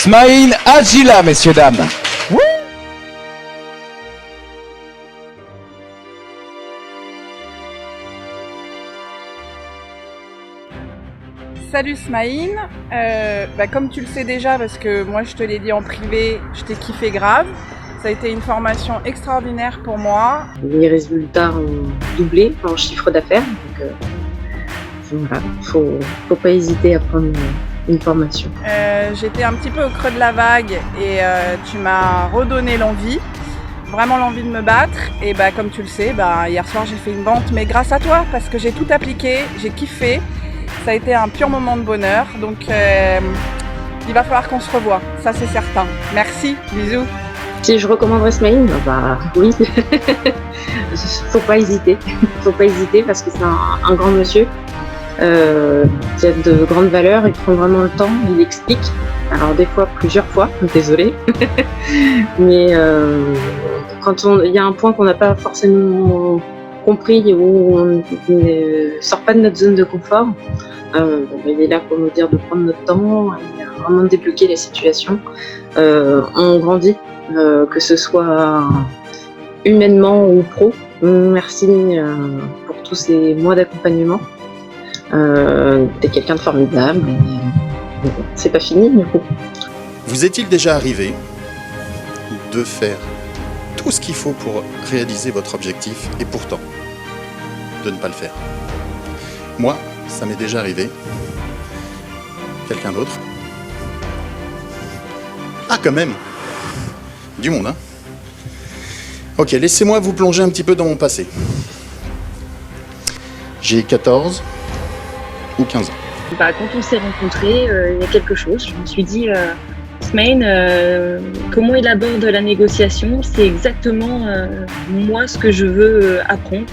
Smaïn Adjila, messieurs, dames. Salut Smaïn, comme tu le sais déjà parce que moi je te l'ai dit en privé, je t'ai kiffé grave. Ça a été une formation extraordinaire pour moi. Les résultats ont doublé en chiffre d'affaires, donc voilà, faut pas hésiter à prendre une formation. J'étais un petit peu au creux de la vague et tu m'as redonné l'envie, vraiment l'envie de me battre. Et comme tu le sais, hier soir j'ai fait une vente, mais grâce à toi parce que j'ai tout appliqué, j'ai kiffé. Ça a été un pur moment de bonheur, donc il va falloir qu'on se revoie, ça c'est certain. Merci, bisous. Si je recommanderais Smaïn, oui, faut pas hésiter parce que c'est un grand monsieur qui a de grandes valeurs, il prend vraiment le temps, il explique, alors des fois plusieurs fois, désolé, mais quand il y a un point qu'on n'a pas forcément compris ou on ne sort pas de notre zone de confort, il est là pour nous dire de prendre notre temps et vraiment de débloquer la situation. On grandit, que ce soit humainement ou pro. Merci pour tous ces mois d'accompagnement. T'es quelqu'un de formidable et c'est pas fini du coup. Vous est-il déjà arrivé de faire tout ce qu'il faut pour réaliser votre objectif et pourtant de ne pas le faire? Moi, ça m'est déjà arrivé. Quelqu'un d'autre? Ah, quand même! Du monde, hein? Ok, laissez-moi vous plonger un petit peu dans mon passé. J'ai 14 ou 15 ans. Quand on s'est rencontrés, il y a quelque chose. Je me suis dit, Smaïn, comment il aborde la négociation, c'est exactement moi ce que je veux apprendre.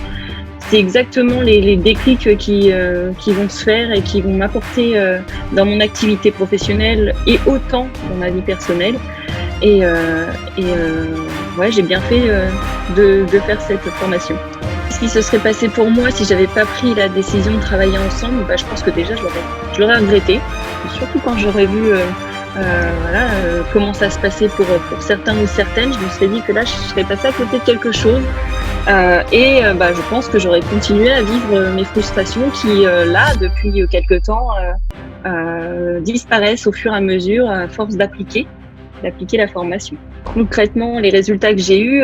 C'est exactement les déclics qui vont se faire et qui vont m'apporter dans mon activité professionnelle et autant dans ma vie personnelle. Ouais, j'ai bien fait de faire cette formation. Ce qui se serait passé pour moi si j'avais pas pris la décision de travailler ensemble, je pense que déjà je l'aurais regretté. Surtout quand j'aurais vu comment ça se passait pour certains ou certaines, je me serais dit que là je serais passée à côté de quelque chose. Je pense que j'aurais continué à vivre mes frustrations qui, là, depuis quelque temps, disparaissent au fur et à mesure à force d'appliquer la formation. Concrètement, les résultats que j'ai eus,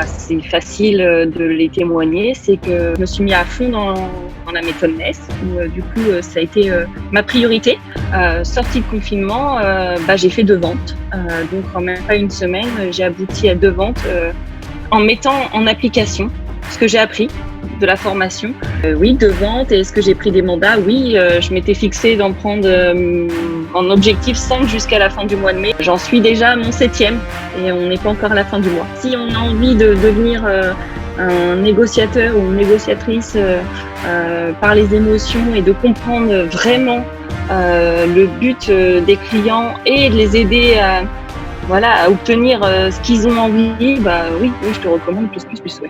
c'est facile de les témoigner. C'est que je me suis mis à fond dans la méthode NES, où du coup, ça a été ma priorité. Sortie de confinement, j'ai fait 2 ventes. Donc, en même pas une semaine, j'ai abouti à 2 ventes en mettant en application ce que j'ai appris de la formation. Oui, 2 ventes. Et est-ce que j'ai pris des mandats? Oui, je m'étais fixé d'en prendre en objectif 5 jusqu'à la fin du mois de mai. J'en suis déjà à mon 7e et on n'est pas encore à la fin du mois. Si on a envie de devenir un négociateur ou une négociatrice par les émotions et de comprendre vraiment le but des clients et de les aider à obtenir ce qu'ils ont envie, oui, je te recommande plus, ouais.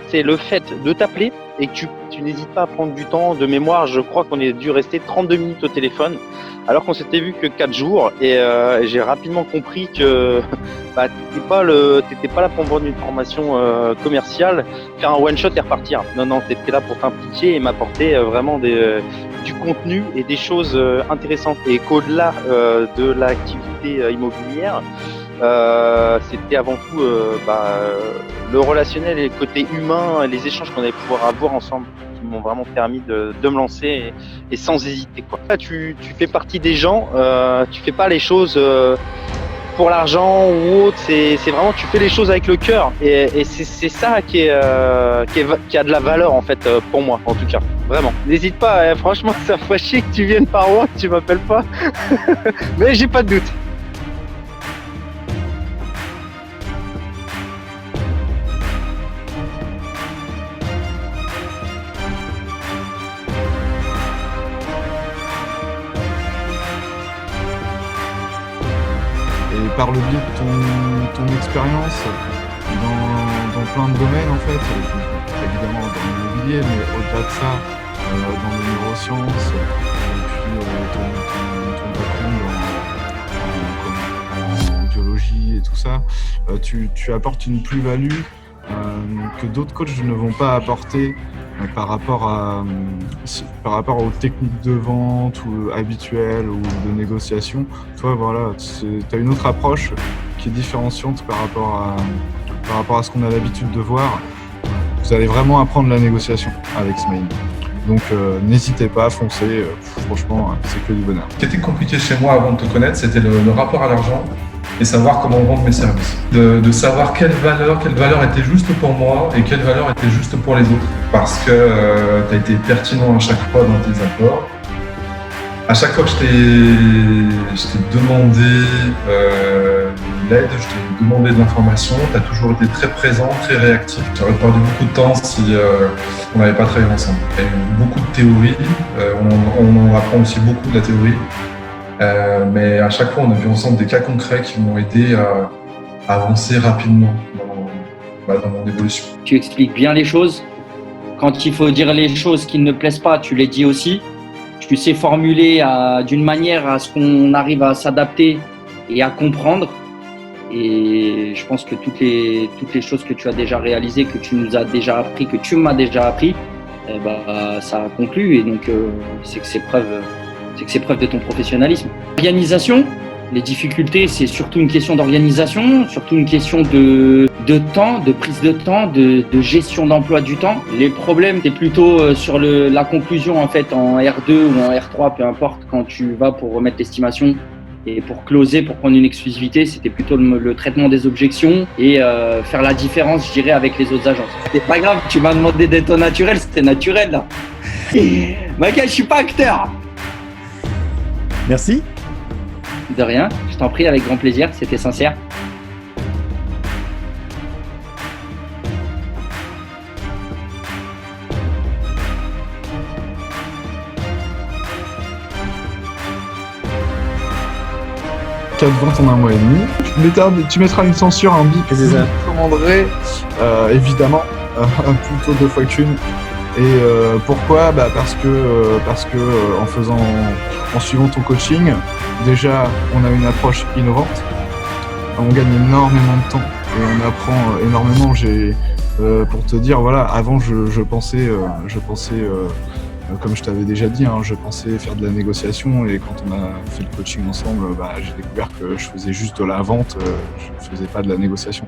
C'est le fait de t'appeler et que tu n'hésites pas à prendre du temps. De mémoire, je crois qu'on est dû rester 32 minutes au téléphone alors qu'on s'était vu que 4 jours et j'ai rapidement compris que t'étais pas là pour me vendre une formation commerciale, faire un one shot et repartir. Non, t'étais là pour t'impliquer et m'apporter vraiment du contenu et des choses intéressantes, et qu'au-delà de l'activité immobilière, c'était avant tout le relationnel et le côté humain, les échanges qu'on allait pouvoir avoir ensemble qui m'ont vraiment permis de me lancer et sans hésiter, quoi. Là, tu fais partie des gens, tu fais pas les choses pour l'argent ou autre, c'est vraiment tu fais les choses avec le cœur et c'est ça qui a de la valeur en fait pour moi en tout cas, vraiment. N'hésite pas, franchement ça ferait chier que tu viennes par moi, que tu m'appelles pas mais j'ai pas de doute. Et par le biais de ton expérience dans plein de domaines en fait, évidemment dans l'immobilier, mais au-delà de ça, dans les neurosciences, et puis ton background en biologie et tout ça, tu apportes une plus-value que d'autres coachs ne vont pas apporter par rapport aux techniques de vente ou habituelles ou de négociation. Toi, voilà, tu as une autre approche qui est différenciante par rapport à ce qu'on a l'habitude de voir. Vous allez vraiment apprendre la négociation avec Smaïn. Donc n'hésitez pas, foncez, franchement, c'est que du bonheur. Ce qui était compliqué chez moi avant de te connaître, c'était le rapport à l'argent et savoir comment vendre mes services. De savoir quelle valeur était juste pour moi et quelle valeur était juste pour les autres. Parce que tu as été pertinent à chaque fois dans tes apports. À chaque fois que je t'ai demandé l'aide, je t'ai demandé de l'information, tu as toujours été très présent, très réactif. J'aurais perdu beaucoup de temps si on n'avait pas travaillé ensemble. Il y a eu beaucoup de théorie, on en apprend aussi beaucoup de la théorie, mais à chaque fois on a vu ensemble des cas concrets qui m'ont aidé à avancer rapidement dans mon évolution. Tu expliques bien les choses. Quand il faut dire les choses qui ne plaisent pas, tu les dis aussi. Tu sais formuler d'une manière à ce qu'on arrive à s'adapter et à comprendre. Et je pense que toutes les choses que tu as déjà réalisées, que tu nous as déjà appris, que tu m'as déjà appris, ça conclut. Et donc, c'est que c'est preuve de ton professionnalisme. L'organisation, les difficultés, c'est surtout une question d'organisation, surtout une question de temps, de prise de temps, de gestion d'emploi du temps. Les problèmes, c'est plutôt sur la conclusion en fait en R2 ou en R3, peu importe, quand tu vas pour remettre l'estimation et pour closer, pour prendre une exclusivité, c'était plutôt le traitement des objections et faire la différence, je dirais, avec les autres agences. C'est pas grave, tu m'as demandé d'être au naturel, c'était naturel là. Michael, je suis pas acteur. Merci. De rien, je t'en prie, avec grand plaisir, c'était sincère. Quatre ventes en un mois et demi. Tu mettras une censure, un bip. C'est ça. Je commanderai évidemment plutôt 2 fois qu'une. Et pourquoi ? Parce que en suivant ton coaching, déjà on a une approche innovante, on gagne énormément de temps et on apprend énormément. Pour te dire, voilà, avant je pensais comme je t'avais déjà dit, je pensais faire de la négociation et quand on a fait le coaching ensemble, j'ai découvert que je faisais juste de la vente, je faisais pas de la négociation.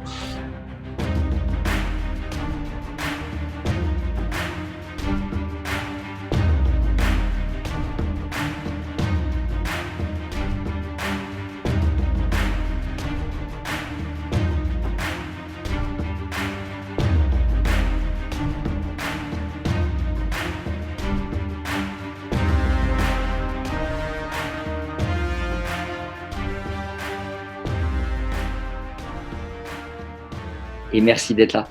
Et merci d'être là.